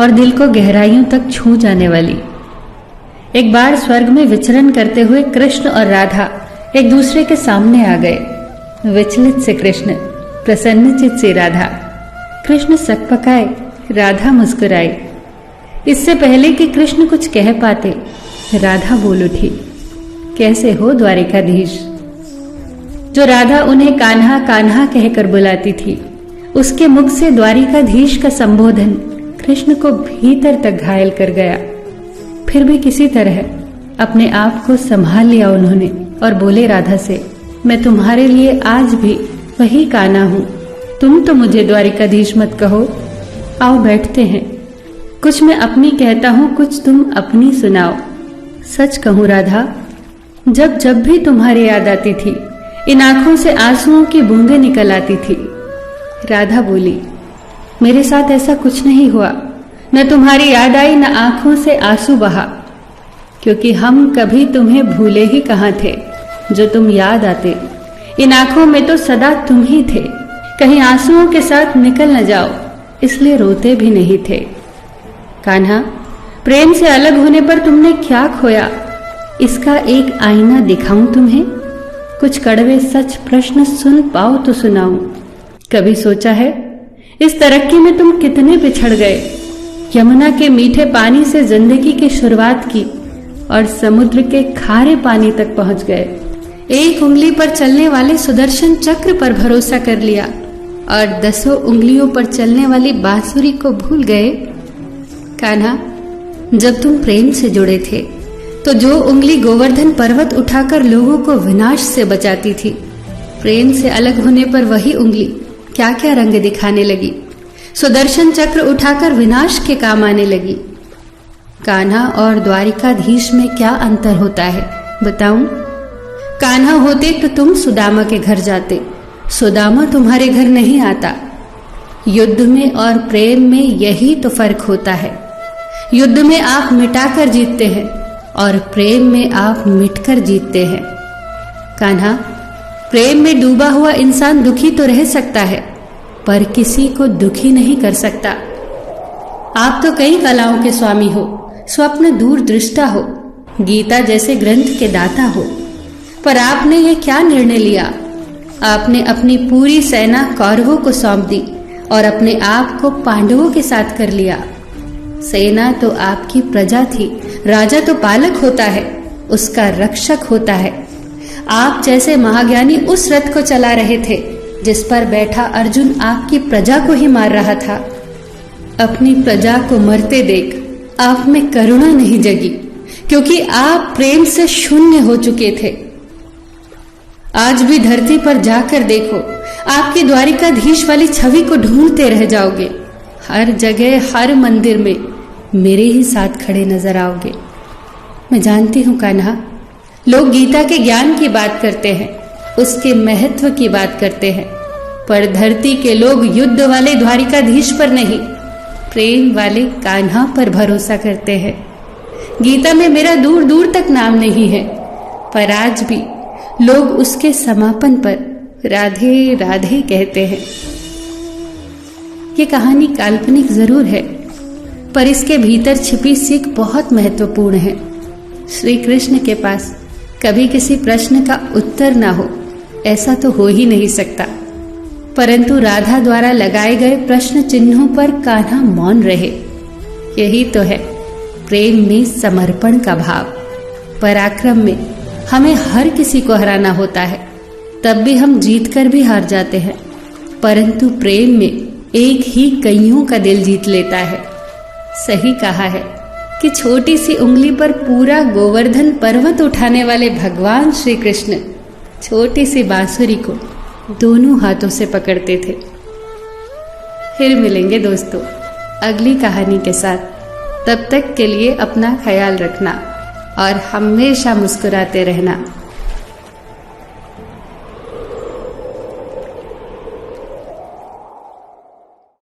और दिल को गहराइयों तक छू जाने वाली। एक बार स्वर्ग में विचरण करते हुए कृष्ण और राधा एक दूसरे के सामने आ गए। विचलित से कृष्ण, प्रसन्नचित से राधा। कृष्ण सकपकाए, राधा मुस्कुराई। इससे पहले कि कृष्ण कुछ कह पाते, राधा बोल उठी, कैसे हो द्वारिकाधीश। जो राधा उन्हें कान्हा कान्हा कहकर बुलाती थी, उसके मुख से द्वारिकाधीश का संबोधन कृष्ण को भीतर तक घायल कर गया। फिर भी किसी तरह अपने आप को संभाल लिया उन्होंने और बोले राधा से, मैं तुम्हारे लिए आज भी वही कान्हा हूं। तुम तो मुझे द्वारिकाधीश मत कहो। आओ बैठते हैं। कुछ मैं अपनी कहता हूं, कुछ तुम अपनी सुनाओ। सच कहूं राधा, जब जब भी तुम्हारी याद आती थी, इन आंखों से आंसुओं की बूंदें निकल आती थी। राधा बोली, मेरे साथ ऐसा कुछ नहीं हुआ। न तुम्हारी याद आई, न आंखों से आंसू बहा, क्योंकि हम कभी तुम्हें भूले ही कहां थे। जो तुम याद आते, इन आंखों में तो सदा तुम ही थे। कहीं आंसुओं के साथ निकल न जाओ, इसलिए रोते भी नहीं थे। कान्हा, प्रेम से अलग होने पर तुमने क्या खोया, इसका एक आईना दिखाऊं तुम्हें। कुछ कड़वे सच प्रश्न सुन पाओ तो सुनाऊं। कभी सोचा है इस तरक्की में तुम कितने पिछड़ गए। यमुना के मीठे पानी से जिंदगी की शुरुआत की और समुद्र के खारे पानी तक पहुंच गए। एक उंगली पर चलने वाले सुदर्शन चक्र पर भरोसा कर लिया और 10 उंगलियों पर चलने वाली बांसुरी को भूल गए। कान्हा, जब तुम प्रेम से जुड़े थे तो जो उंगली गोवर्धन पर्वत उठाकर लोगों को विनाश से बचाती थी, प्रेम से अलग होने पर वही उंगली क्या क्या रंग दिखाने लगी। सुदर्शन चक्र उठाकर विनाश के काम आने लगी। कान्हा और द्वारिकाधीश में क्या अंतर होता है बताऊं? कान्हा होते तो तुम सुदामा के घर जाते, सुदामा तुम्हारे घर नहीं आता। युद्ध में और प्रेम में यही तो फर्क होता है। युद्ध में आप मिटाकर जीतते हैं और प्रेम में आप मिटकर जीतते हैं। कान्हा, प्रेम में डूबा हुआ इंसान दुखी तो रह सकता है, पर किसी को दुखी नहीं कर सकता। आप तो कई कलाओं के स्वामी हो, स्वप्न दूरदृष्टा हो, गीता जैसे ग्रंथ के दाता हो, पर आपने ये क्या निर्णय लिया? आपने अपनी पूरी सेना कौरवों को सौंप दी और अपने आप को पांडवों के साथ कर लिया। सेना तो आपकी प्रजा थी, राजा तो पालक होता है, उसका रक्षक होता है। आप जैसे महाज्ञानी उस रथ को चला रहे थे जिस पर बैठा अर्जुन आपकी प्रजा को ही मार रहा था। अपनी प्रजा को मरते देख आप में करुणा नहीं जगी, क्योंकि आप प्रेम से शून्य हो चुके थे। आज भी धरती पर जाकर देखो, आपकी द्वारिकाधीश वाली छवि को ढूंढते रह जाओगे। हर जगह, हर मंदिर में मेरे ही साथ खड़े नजर आओगे। मैं जानती हूं कान्हा, लोग गीता के ज्ञान की बात करते हैं, उसके महत्व की बात करते हैं, पर धरती के लोग युद्ध वाले द्वारिकाधीश पर नहीं, प्रेम वाले कान्हा पर भरोसा करते हैं। गीता में मेरा दूर दूर तक नाम नहीं है, पर आज भी लोग उसके समापन पर राधे राधे कहते हैं। ये कहानी काल्पनिक जरूर है, पर इसके भीतर छिपी सीख बहुत महत्वपूर्ण है। श्री कृष्ण के पास कभी किसी प्रश्न का उत्तर ना हो, ऐसा तो हो ही नहीं सकता, परंतु राधा द्वारा लगाए गए प्रश्न चिन्हों पर कान्हा मौन रहे। यही तो है प्रेम में समर्पण का भाव। पराक्रम में हमें हर किसी को हराना होता है, तब भी हम जीतकर भी हार जाते हैं, परंतु प्रेम में एक ही कईयों का दिल जीत लेता है। सही कहा है कि छोटी सी उंगली पर पूरा गोवर्धन पर्वत उठाने वाले भगवान श्री कृष्ण छोटी सी बांसुरी को दोनों हाथों से पकड़ते थे। फिर मिलेंगे दोस्तों अगली कहानी के साथ। तब तक के लिए अपना ख्याल रखना और हमेशा मुस्कुराते रहना।